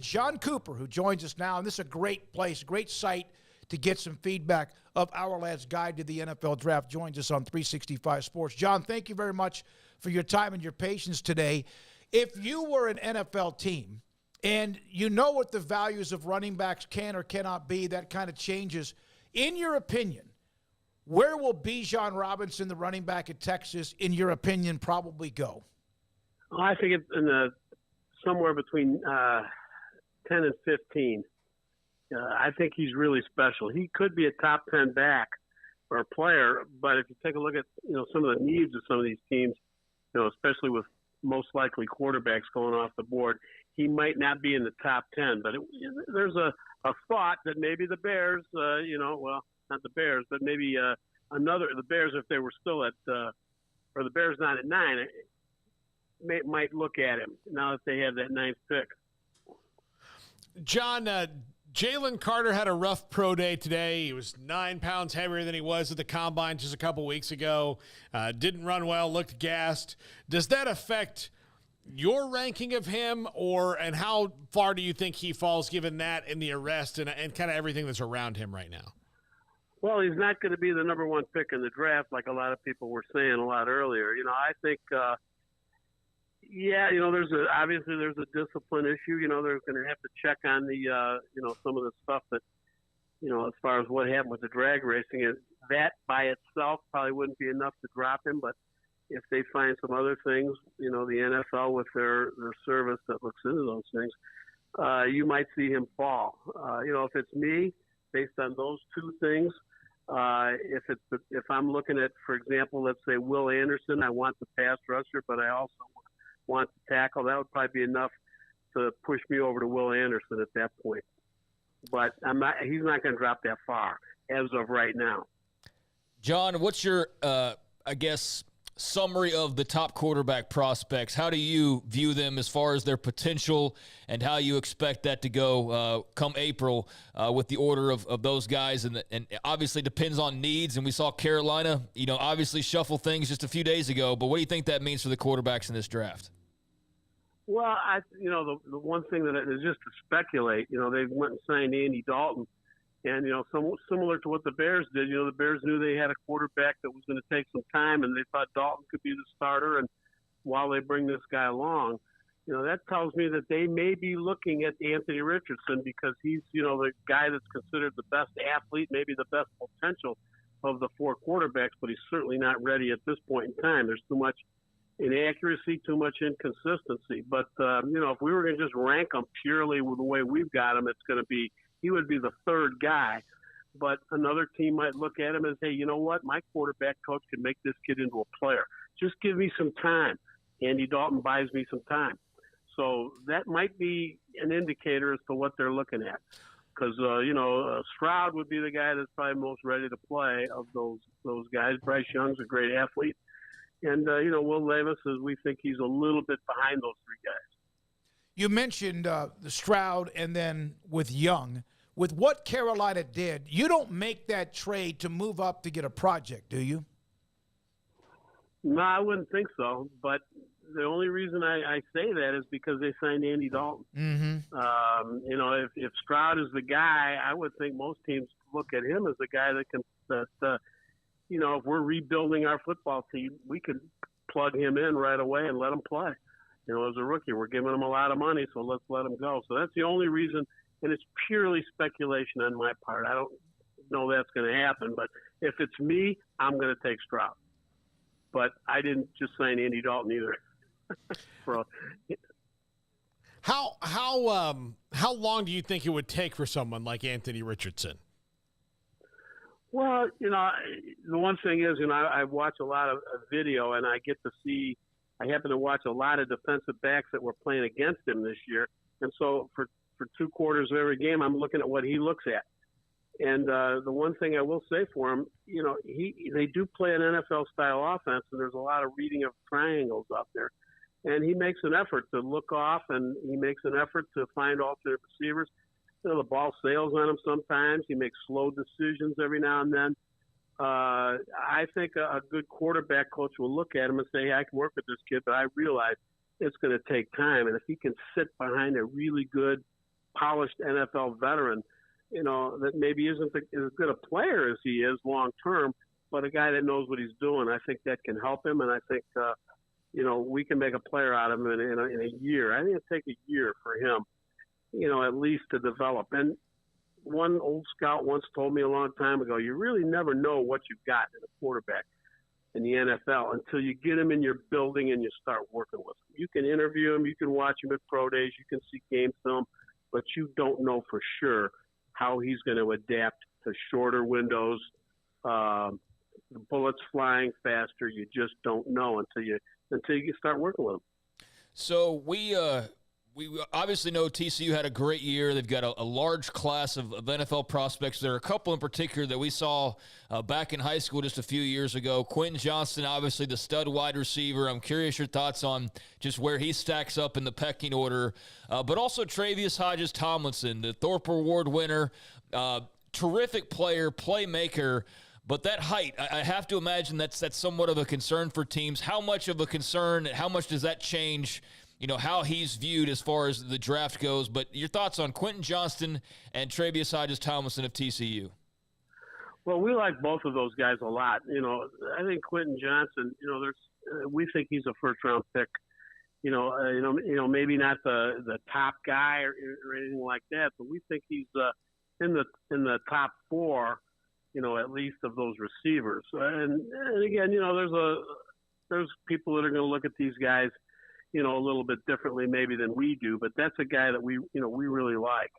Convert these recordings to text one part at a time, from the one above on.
Jon Cooper, who joins us now, and this is a great place, great site to get some feedback of Ourlad's Guide to the NFL Draft, joins us on 365 Sports. Jon, thank you very much for your time and your patience today. If you were an NFL team and you know what the values of running backs can or cannot be, that kind of changes. In your opinion, where will Bijan Robinson, the running back at Texas, in your opinion, probably go? Well, I think it's in somewhere between 10 and 15. I think he's really special. He could be a top 10 back or a player, but if you take a look at some of the needs of some of these teams, especially with most likely quarterbacks going off the board, he might not be in the top 10. But there's a thought that maybe the Bears, well, not the Bears, but maybe the Bears, if they were still at, or the Bears not at 9, might look at him now that they have that 9th pick. Jon, Jalen Carter had a rough pro day today. He was 9 pounds heavier than he was at the combine just a couple weeks ago. Didn't run well, looked gassed. Does that affect your ranking of him, and how far do you think he falls given that and the arrest and kind of everything that's around him right now? Well, he's not going to be the number 1 pick in the draft like a lot of people were saying a lot earlier. I think obviously there's a discipline issue. They're going to have to check on the, some of the stuff that, as far as what happened with the drag racing. That by itself probably wouldn't be enough to drop him. But if they find some other things, the NFL with their service that looks into those things, you might see him fall. If it's me, based on those two things, if I'm looking at, for example, let's say Will Anderson, I want the pass rusher, but I also want to tackle, that would probably be enough to push me over to Will Anderson at that point. But he's not going to drop that far as of right now. Jon, what's your, summary of the top quarterback prospects? How do you view them as far as their potential and how you expect that to go come April with the order of those guys? And obviously depends on needs. And we saw Carolina, obviously shuffle things just a few days ago. But what do you think that means for the quarterbacks in this draft? Well, the one thing that is just to speculate, they went and signed Andy Dalton. And, similar to what the Bears did, the Bears knew they had a quarterback that was going to take some time, and they thought Dalton could be the starter. And while they bring this guy along, that tells me that they may be looking at Anthony Richardson because he's, the guy that's considered the best athlete, maybe the best potential of the 4 quarterbacks, but he's certainly not ready at this point in time. There's too much inaccuracy, too much inconsistency. But, if we were going to just rank them purely with the way we've got them, it's going to be, he would be the 3rd guy. But another team might look at him and say, you know what, my quarterback coach can make this kid into a player. Just give me some time. Andy Dalton buys me some time. So that might be an indicator as to what they're looking at. Because, Stroud would be the guy that's probably most ready to play of those guys. Bryce Young's a great athlete. And, Will Levis, we think he's a little bit behind those 3 guys. You mentioned the Stroud and then with Young. With what Carolina did, you don't make that trade to move up to get a project, do you? No, I wouldn't think so. But the only reason I say that is because they signed Andy Dalton. Mm-hmm. If Stroud is the guy, I would think most teams look at him as the guy if we're rebuilding our football team, we could plug him in right away and let him play. As a rookie, we're giving him a lot of money, so let's let him go. So that's the only reason, and it's purely speculation on my part. I don't know that's going to happen, but if it's me, I'm going to take Stroud. But I didn't just sign Andy Dalton either. How long do you think it would take for someone like Anthony Richardson? Well, the one thing is, I watch a lot of video, and I get to see. I happen to watch a lot of defensive backs that were playing against him this year. And so for 2 quarters of every game, I'm looking at what he looks at. And the one thing I will say for him, they do play an NFL-style offense, and there's a lot of reading of triangles out there. And he makes an effort to look off, and he makes an effort to find alternate receivers. The ball sails on him sometimes. He makes slow decisions every now and then. I think a good quarterback coach will look at him and say, hey, I can work with this kid, but I realize it's going to take time. And if he can sit behind a really good polished NFL veteran, that maybe isn't as good a player as he is long term, but a guy that knows what he's doing. I think that can help him, and I think we can make a player out of him in a year. I think it'll take a year for him, at least to develop. And one old scout once told me a long time ago, you really never know what you've got in a quarterback in the NFL until you get him in your building and you start working with him. You can interview him, you can watch him at pro days, you can see game film, but you don't know for sure how he's going to adapt to shorter windows, the bullets flying faster. You just don't know until you start working with him. So we obviously know TCU had a great year. They've got a large class of NFL prospects. There are a couple in particular that we saw back in high school just a few years ago. Quentin Johnston, obviously the stud wide receiver. I'm curious your thoughts on just where he stacks up in the pecking order. But also Travius Hodges-Tomlinson, the Thorpe Award winner, terrific player, playmaker. But that height, I have to imagine that's somewhat of a concern for teams. How much of a concern, how much does that change how he's viewed as far as the draft goes? But your thoughts on Quentin Johnston and Travius Hodges-Tomlinson of TCU? Well, we like both of those guys a lot. I think Quentin Johnston, we think he's a first-round pick. Maybe not the top guy or anything like that, but we think he's in the top four, at least of those receivers. And again, there's people that are going to look at these guys, a little bit differently maybe than we do, but that's a guy that we really like.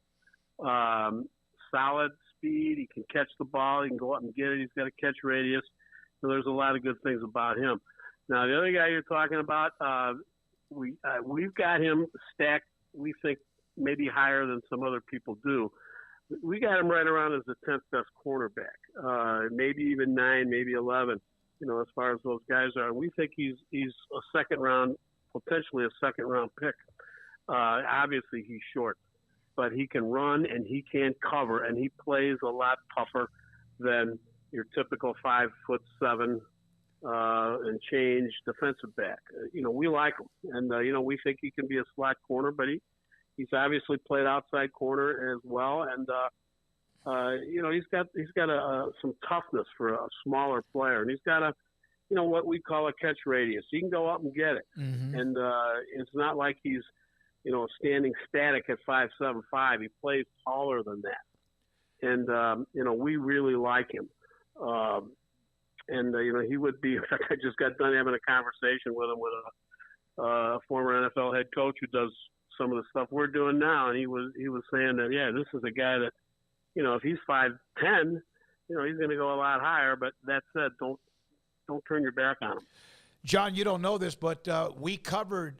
Solid speed. He can catch the ball. He can go up and get it. He's got a catch radius. So there's a lot of good things about him. Now, the other guy you're talking about, we've got him stacked, we think, maybe higher than some other people do. We got him right around as the 10th best cornerback, maybe even 9, maybe 11, as far as those guys are. We think he's potentially a second round pick. Obviously he's short, but he can run and he can cover, and he plays a lot tougher than your typical 5'7" and change defensive back. We like him, and we think he can be a slot corner, but he's obviously played outside corner as well, and he's got some toughness for a smaller player, and he's got what we call a catch radius. He can go up and get it. Mm-hmm. And it's not like he's, standing static at 5'7", 5". He plays taller than that. And, we really like him. He would be, in fact, I just got done having a conversation with him with a former NFL head coach who does some of the stuff we're doing now. And he was saying that, this is a guy that, if he's 5'10", he's going to go a lot higher. But that said, don't turn your back on him. John, you don't know this, but we covered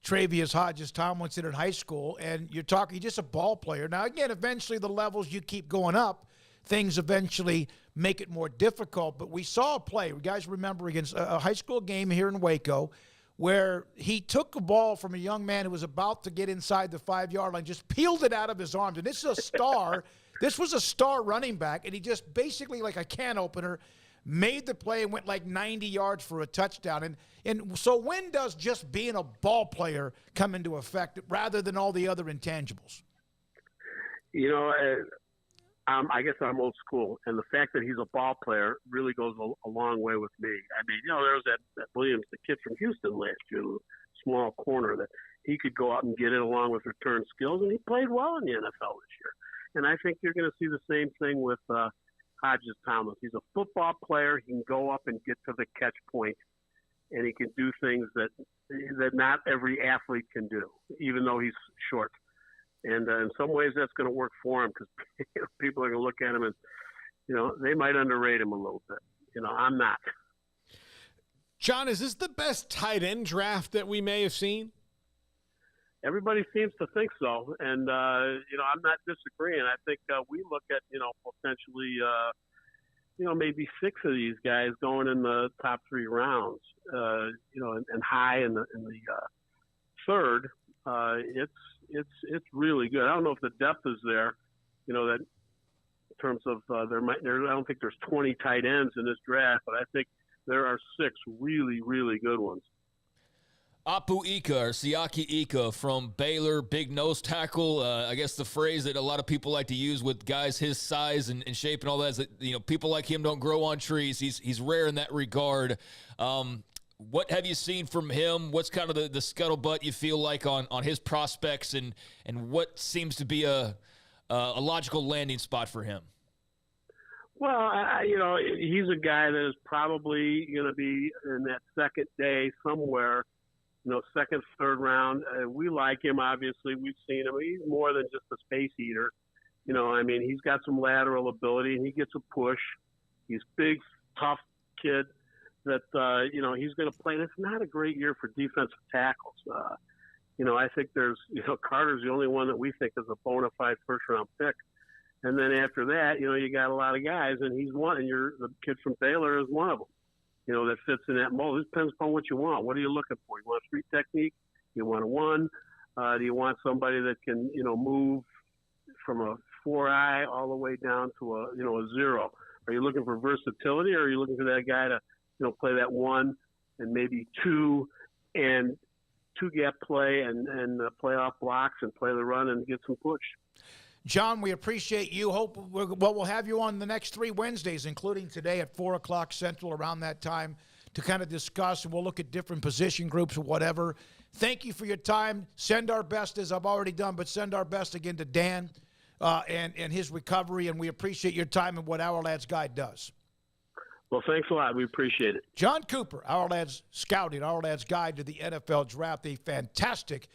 Travius Hodges-Tomlinson in high school, and you're just a ball player. Now, again, eventually the levels you keep going up, things eventually make it more difficult. But we saw a play, you guys remember, against a high school game here in Waco, where he took a ball from a young man who was about to get inside the 5-yard line, just peeled it out of his arms. And this is a star. This was a star running back, and he just basically, like a can opener, made the play and went like 90 yards for a touchdown. And so when does just being a ball player come into effect rather than all the other intangibles? I guess I'm old school, and the fact that he's a ball player really goes a long way with me. I mean, there was that Williams, the kid from Houston last year, small corner, that he could go out and get it along with return skills, and he played well in the NFL this year. And I think you're going to see the same thing with Hodges-Tomlinson. He's a football player. He can go up and get to the catch point, and he can do things that not every athlete can do, even though he's short. And in some ways, that's going to work for him because people are going to look at him and, they might underrate him a little bit. I'm not. John, is this the best tight end draft that we may have seen? Everybody seems to think so. And, I'm not disagreeing. I think we look at, potentially, maybe 6 of these guys going in the top 3 rounds, and high in the third. It's really good. I don't know if the depth is there, that in terms of I don't think there's 20 tight ends in this draft, but I think there are 6 really, really good ones. Apu Ika or Siaki Ika from Baylor, big nose tackle. I guess the phrase that a lot of people like to use with guys his size and shape and all that is that, you know, people like him don't grow on trees. He's rare in that regard. What have you seen from him? What's kind of the scuttlebutt you feel like on his prospects, and what seems to be a logical landing spot for him? Well, you know, he's a guy that is probably going to be in that second day somewhere, you know, second, third round. We like him, obviously. We've seen him. He's more than just a space eater. You know, I mean, he's got some lateral ability, and he gets a push. He's big, tough kid that, you know, he's going to play. And it's not a great year for defensive tackles. You know, I think Carter's the only one that we think is a bona fide first-round pick. And then after that, you know, you got a lot of guys, and he's one, and the kid from Baylor is one of them, you know, that fits in that mold. It depends upon what you want. What are you looking for? You want street technique? You want a one? Do you want somebody that can, you know, move from a 4-eye all the way down to a 0? Are you looking for versatility, or are you looking for that guy to, you know, play that one and maybe two and two-gap play and play off blocks and play the run and get some push? Jon, we appreciate you. We'll have you on the next 3 Wednesdays, including today at 4 o'clock Central, around that time, to kind of discuss, and we'll look at different position groups or whatever. Thank you for your time. Send our best, as I've already done, but send our best again to Dan and his recovery, and we appreciate your time and what Ourlad's Guide does. Well, thanks a lot. We appreciate it. Jon Cooper, Ourlad's Scouting, Ourlad's Guide to the NFL Draft, a fantastic